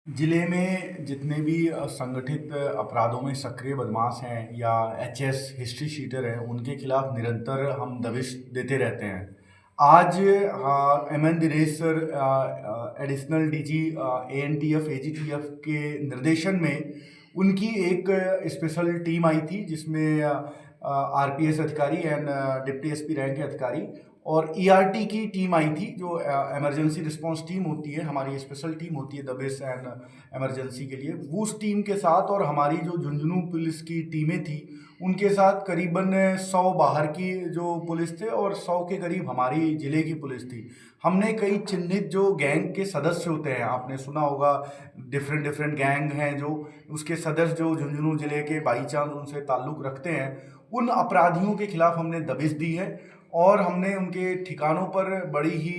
जिले में जितने भी संगठित अपराधों में सक्रिय बदमाश हैं या एचएस हिस्ट्री शीटर हैं, उनके खिलाफ निरंतर हम दबिश देते रहते हैं। आज MN Dinesh sir, additional DG ANTF AGTF के निर्देशन में उनकी एक स्पेशल टीम आई थी, जिसमें आरपीएस अधिकारी एंड डिप्टी एसपी रैंक के अधिकारी और ईआरटी की टीम आई थी, जो इमरजेंसी रिस्पांस टीम होती है, हमारी स्पेशल टीम होती है दबिश एंड इमरजेंसी के लिए। वो उस टीम के साथ और हमारी जो झुंझुनू पुलिस की टीमें थी, उनके साथ करीबन 100 बाहर की जो पुलिस थे और 100 के करीब हमारी ज़िले की पुलिस थी। हमने कई चिन्हित जो गैंग के सदस्य होते हैं, आपने सुना होगा, डिफरेंट डिफरेंट गैंग हैं जो उसके सदस्य जो झुंझुनू ज़िले के बाई चांस उनसे ताल्लुक़ रखते हैं, उन अपराधियों के खिलाफ हमने दबिश दी है और हमने उनके ठिकानों पर बड़ी ही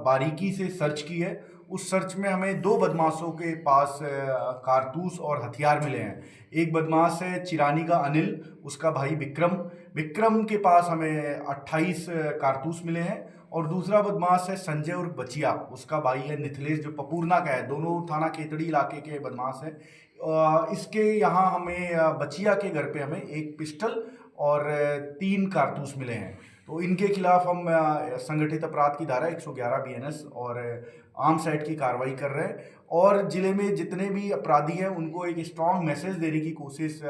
बारीकी से सर्च की है। उस सर्च में हमें 2 बदमाशों के पास कारतूस और हथियार मिले हैं। एक बदमाश है चिरानी का अनिल, उसका भाई विक्रम। विक्रम के पास हमें 28 कारतूस मिले हैं और दूसरा बदमाश है संजय उर्फ बचिया, उसका भाई है निथिलेश जो पपूरना का है। दोनों थाना केतड़ी इलाके के बदमाश हैं। इसके यहाँ हमें बचिया के घर पे हमें 1 पिस्टल और 3 कारतूस मिले हैं। तो इनके खिलाफ हम संगठित अपराध की धारा 111 बीएनएस और आर्म्स एक्ट की कार्रवाई कर रहे हैं और जिले में जितने भी अपराधी हैं उनको एक स्ट्रांग मैसेज देने की कोशिश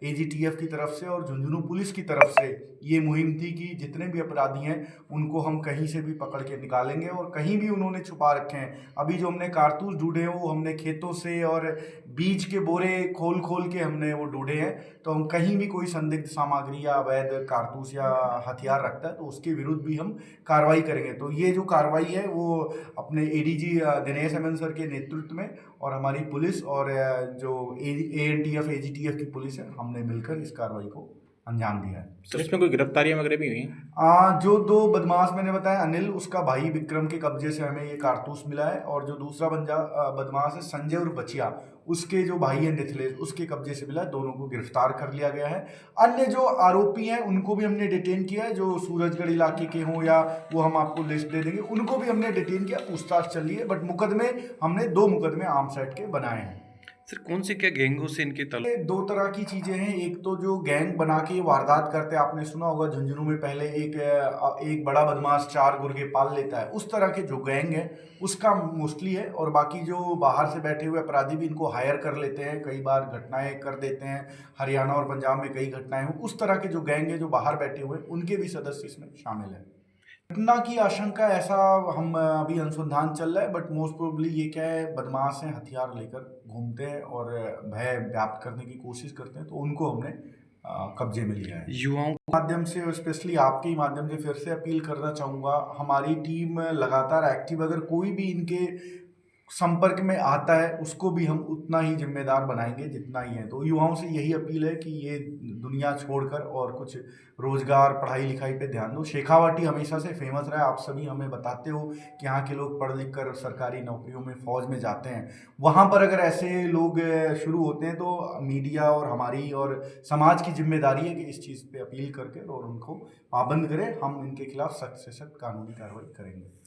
एजीटीएफ की तरफ से और झुंझुनू पुलिस की तरफ से ये मुहिम थी कि जितने भी अपराधी हैं उनको हम कहीं से भी पकड़ के निकालेंगे और कहीं भी उन्होंने छुपा रखे हैं। अभी जो हमने कारतूस ढूंढे हैं वो हमने खेतों से और बीज के बोरे खोल खोल के हमने वो ढूंढे हैं। तो हम कहीं भी कोई संदिग्ध सामग्री या अवैध कारतूस या हथियार रखता है तो उसके विरुद्ध भी हम कार्रवाई करेंगे। तो ये जो कार्रवाई है वो अपने एडीजी दिनेश एमएन सर के नेतृत्व में और हमारी पुलिस और जो एएनटीएफ एजीटीएफ की पुलिस है, हमने मिलकर इस कार्रवाई को अंजाम दिया है। सर इसमें कोई गिरफ्तारियां वगैरह भी हुई हैं? जो 2 बदमाश मैंने बताया, अनिल उसका भाई विक्रम के कब्जे से हमें ये कारतूस मिला है और जो दूसरा बदमाश है संजय और बचिया, उसके जो भाई है निथिलेश, उसके कब्जे से मिला है। दोनों को गिरफ्तार कर लिया गया है। अन्य जो आरोपी हैं उनको भी हमने डिटेन किया है, जो सूरजगढ़ इलाके के हों या वो हम आपको लिस्ट दे देंगे, उनको भी हमने डिटेन किया, पूछताछ चल रही है। बट मुकदमे हमने 2 मुकदमे आर्म्स एक्ट के बनाए हैं। सर कौन से क्या गैंगों से इनके ताल्लुक? ये 2 तरह की चीज़ें हैं। एक तो जो गैंग बना के वारदात करते हैं, आपने सुना होगा झुंझुनू में पहले एक बड़ा बदमाश 4 गुर्गे पाल लेता है। उस तरह के जो गैंग है उसका मोस्टली है और बाकी जो बाहर से बैठे हुए अपराधी भी इनको हायर कर लेते हैं, कई बार घटनाएँ कर देते हैं। हरियाणा और पंजाब में कई घटनाएँ हुई। उस तरह के जो गैंग है जो बाहर बैठे हुए हैं, उनके भी सदस्य इसमें शामिल हैं। घटना की आशंका ऐसा हम अभी अनुसंधान चल रहा है, बट मोस्ट प्रोबेबली ये क्या है, बदमाश हैं, हथियार लेकर घूमते हैं और भय व्याप्त करने की कोशिश करते हैं, तो उनको हमने कब्जे में लिया है। युवाओं माध्यम से और स्पेशली आपके ही माध्यम से फिर से अपील करना चाहूँगा, हमारी टीम लगातार एक्टिव, अगर कोई भी इनके संपर्क में आता है उसको भी हम उतना ही जिम्मेदार बनाएंगे जितना ही है। तो युवाओं से यही अपील है कि ये दुनिया छोड़कर और कुछ रोजगार पढ़ाई लिखाई पे ध्यान दो। शेखावाटी हमेशा से फेमस रहा है, आप सभी हमें बताते हो कि यहाँ के लोग पढ़ लिख कर सरकारी नौकरियों में फौज में जाते हैं। वहाँ पर अगर ऐसे लोग शुरू होते हैं तो मीडिया और हमारी और समाज की जिम्मेदारी है कि इस चीज़ पे अपील करके और उनको पाबंद करें। हम इनके खिलाफ सख्त से सख्त कानूनी कार्रवाई करेंगे।